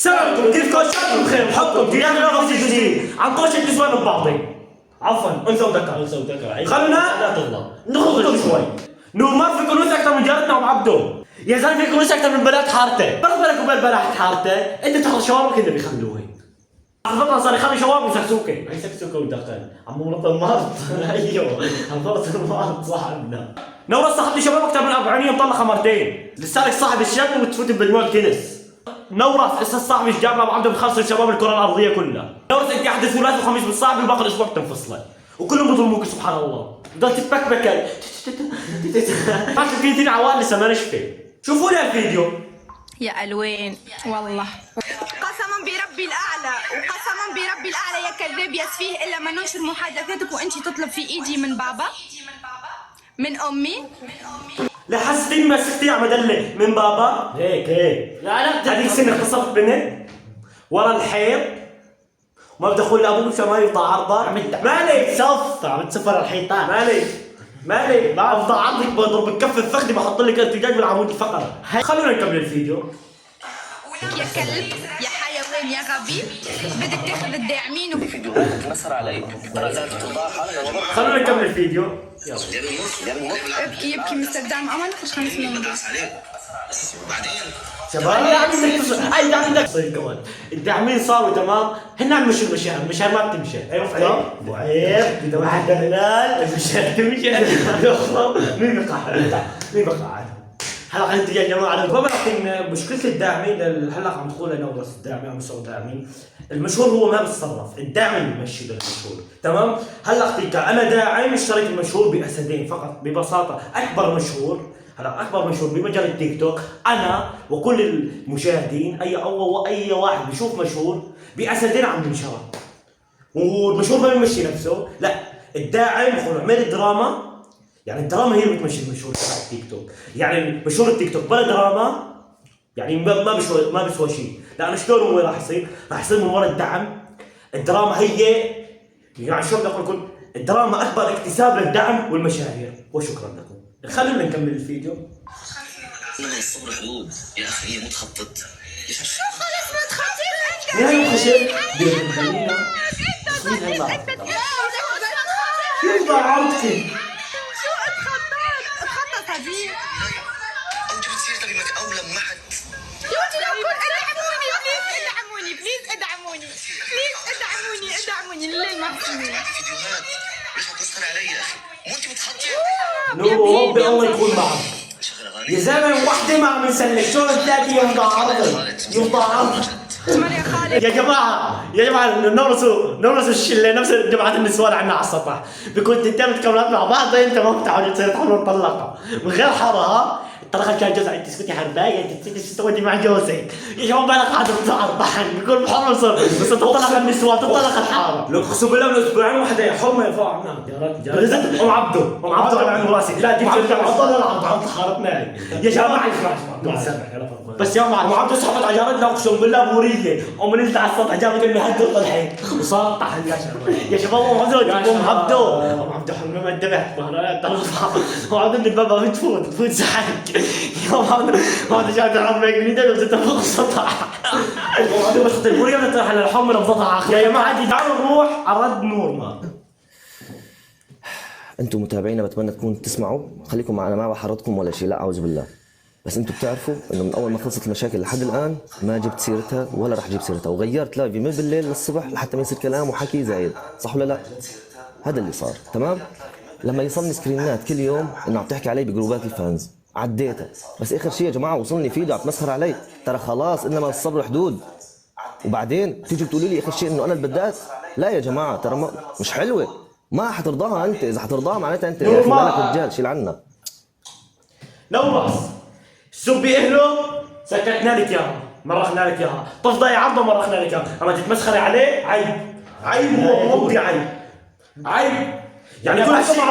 سلامكم، كيفكم؟ شكرا بخير، بحبكم ديانة رغم جديد عن طوش النسوان ببعضي. عفوا انثى وذكر. خلونا نخرج شوي. نور ما في كنوز اكثر من جارتنا ام عبده. يا زلمه في كنوز اكثر من بنات حارته. فرق بينك وبين بنات حارته، انت تاخذ شواربك اللي بيخلوه هيك. عرفتنا صار يخلي شوارب وسكسوكه. اي سكسوكه ودخل. عمو مرض المرض. ايوه، مرض المرض صاحبنا. نورة صاحبتي شباب اكثر من 40 يوم طلقها مرتين. لسالك صاحب الشاب وتفوت بمجموعة كنس. نورة اسا صاحبي جاب ابو عبده بخلص شباب الكرة الارضية كلها. نورة انت احد ثلاث وخميس بالصاحب وباقي الاسبوع بتنفصله. وكلهم بيظلموك سبحان الله. بضل تتبكبك. ما تفكرتين عوال لسه ما نشفي. شوفوا لي الفيديو. يا الوين والله قسما بربي الاعلى وقسما بربي الاعلى يا كذاب يا سفيه الا ما ننشر محادثاتك وانت تطلب في ايدي من بابا من امي. لا حسيتيني مسكتي يا مدلة من بابا هيك. لا هذيك سنة اغتصبت بنت ورا الحيط وما بدي اقول لابوك مشان ما يفضى عرضك. مالك صف عم تسفر الحيطان. مالك ما افضى عرضك بضرب الكف الفخذي بحط لك ارتجاج بالعمود الفقري. خلونا نكمل الفيديو. يا كلب يا حيوان يا غبي بدك تاخذ الداعمين نصر عليك درجات الفضاحه. خلونا نكمل الفيديو. ابكي مستر دعم اما نخش 5 منهم شباب اي عندك صير كمان الداعمين صاروا تمام. هن عم يمشوا المشاعر ما بتمشي. ايوه ابو عيب اذا واحد هلال المشاعر تمشي. مين بقى هلا انت يا جماعه ما بعرف مشكله الداعمين هلا عم تقول انا بس الداعمين عم يصيروا داعمين. المشهور هو ما بيتصرف، الداعم اللي بيمشي للمشهور تمام. هلا اختي انا داعم اشتريت المشهور باسدين فقط ببساطه. اكبر مشهور بمجال التيك توك انا وكل المشاهدين اي واحد بيشوف مشهور باسدين عم ينشر. والمشهور ما بيمشي نفسه، لا الداعم يكون عمل دراما. يعني الدراما هي اللي بتمشي المشهور تبع التيك توك. يعني مشهور التيك توك بلا دراما يعني ما بيسوى شيء. لانه شلون هو راح يصير من وراء الدعم. الدراما هي يعني شو بدي اقول لكم، الدراما اكبر اكتساب للدعم والمشاهير. وشكرا لكم. خلونا نكمل الفيديو. انما الصبر حدود يا اخي هي متخطط. شو خلص ما تخطيت نهاية خشب خلينا كيف ضعفتي؟ شو اتخطط هذيك او جبت سيرتك انك اولى معك. يا ولدي لو كنت ادعموني لله محسنين. فيديوهات ليش بتسخر علي يا اخي؟ مو انت بتخطي؟ نور ربي الله يكون معك. يا زلمه وحده ما عم نسلك شلون الثاني يوم ضاعت. يا جماعه نورسوا الشله نفس جماعه النسوان عندنا على السطح. بيكون تنتين متكونات مع بعض انت ما بتعودوا تصير تحاولوا تطلقها من غير حرها. الطلقه كان جوزها انت اسكتي حربايه انت تسوي مع جوزك. يا جماعه بالك قاعد تطلع بيكون بحر بس تطلق النسوان تطلق الحاره. لو اقسم بالله من اسبوعين وحده حرمه يرفعوا عنها. يا رجال ام عبده على عين راسي. لا دي عبد حارتنا يا جماعه. بس يا ام عبده سحبت على جارتنا اقسم بالله بوريه ونزلت على السطح جابت المهدد طلعت وسقطت يا شباب. ام عبده حرمه ما انتبهت ام عبده اللي بابا بتفوت سحك يا عبده شاهد الحرمه جديده وزدت فوق السطح. بس البوريه بتطلع على الحمر بضطها يا جماعه. تعالوا نروح على رد نور. ما انتم متابعينا بتمنى تكونوا تسمعوا. خليكم معنا ما بحرضكم ولا شيء، لا اعوذ بالله. بس انتم بتعرفوا انه من اول ما خلصت المشاكل لحد الان ما جبت سيرتها ولا رح اجيب سيرتها، وغيرت لايفي من بالليل للصبح لحتى ما يصير كلام وحكي زايد، صح ولا لا؟ هذا اللي صار، تمام؟ لما يوصلني سكرينات كل يوم انه عم تحكي علي بجروبات الفانز عديتها، بس اخر شيء يا جماعه وصلني فيديو عم تمسخر علي. ترى خلاص انما الصبر حدود. وبعدين تيجوا تقولوا لي اخر شيء انه انا اللي بدات. لا يا جماعه ترى مش حلوه، ما حترضاها انت. اذا حترضاها معناتها انت يا اخي مالك رجال، شيل عنا. نورس سبي اهله سكتنا لك اياها مرخنا لك اياها. تفضلي عرضه مرخنا لك اياها. اما تتمسخري عليه عيب هو ربي عيب. يعني كل شيء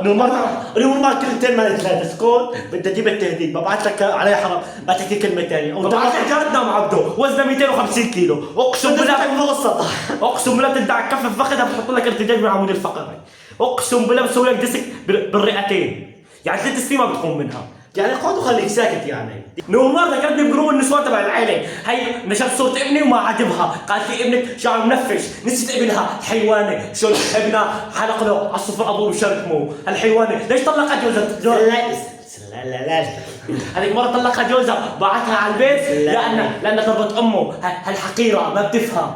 نورمال كلمتين ما ثلاثة سكوت. بدي اجيب التهديد ببعث لك عليه حرام ما تحكي كلمه ثانيه. ببعث لك جارتنا ام عبده وزنها 250 كيلو اقسم بالله فوق السطح. اقسم بالله بتدعك كف فخذها بحط لك ارتجاج من العمود الفقري. اقسم بالله بسوي لك ديسك بالرئتين. يعني 3 سنين ما بتقوم منها. يعني خذ وخليك ساكت يعني. نور مرة ذكرتني بجروب النسوان تبع العيلة، هي نشرت صورة ابني وما عجبها، قالت لي ابنك شعره منفش، نسيت ابنها الحيوانة، شو ابنها حلق له على الصفر ابوه بشركمه، الحيوانة ليش طلقت جوزها؟ لا هذيك مرة طلقها جوزها بعتها على البيت لأنها ضربت أمه، هالحقيرة ما بتفهم.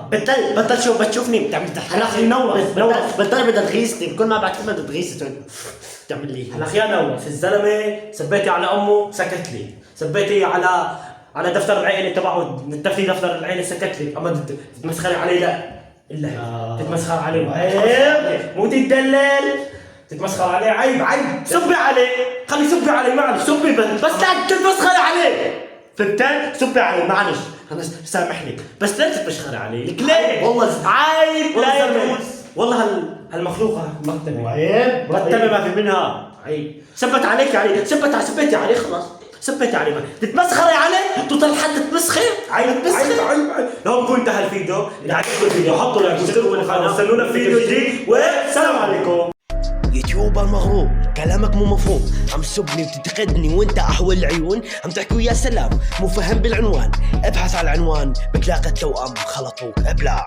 بطل شو بتشوفني بتعمل تحت هلا نور بطل بدها تغيظني كل ما بعد كلمة بدها تغيظني تعمل لي هلا يا نور الزلمة سبيتي على أمه سكت لي، سبيتي على دفتر العيلة تبعه نتفي دفتر العيلة سكت لي، أما تتمسخري عليه لا إلا تتمسخر عليه عيب مو تتدلل تتمسخر عليه عيب سبي عليه خلي سبي عليه معلش سبي بس لا تتمسخري عليه فهمت؟ سبي عليه معلش انا سامحني بس لا تتمسخري عليه لك ليه؟ والله عيب لا والله هالمخلوقة مرتبة عيب مرتبة ما في منها عيب سبت عليك يعني سبيتي عليه خلاص سبيتي عليه تتمسخري عليه توصل حد تتمسخر عيب لو كنت هالفيديو اللي عجبكم الفيديو حطوا لايك واشتركوا بالقناة استنونا في فيديو جديد والسلام عليكم. يوتيوبر مغروب كلامك مو مفهوم عم تسبني وتنتقدني وانت احول العيون عم تحكي ويا سلام مو فهم بالعنوان ابحث على العنوان بتلاقي التوأم خلطوك ابلع.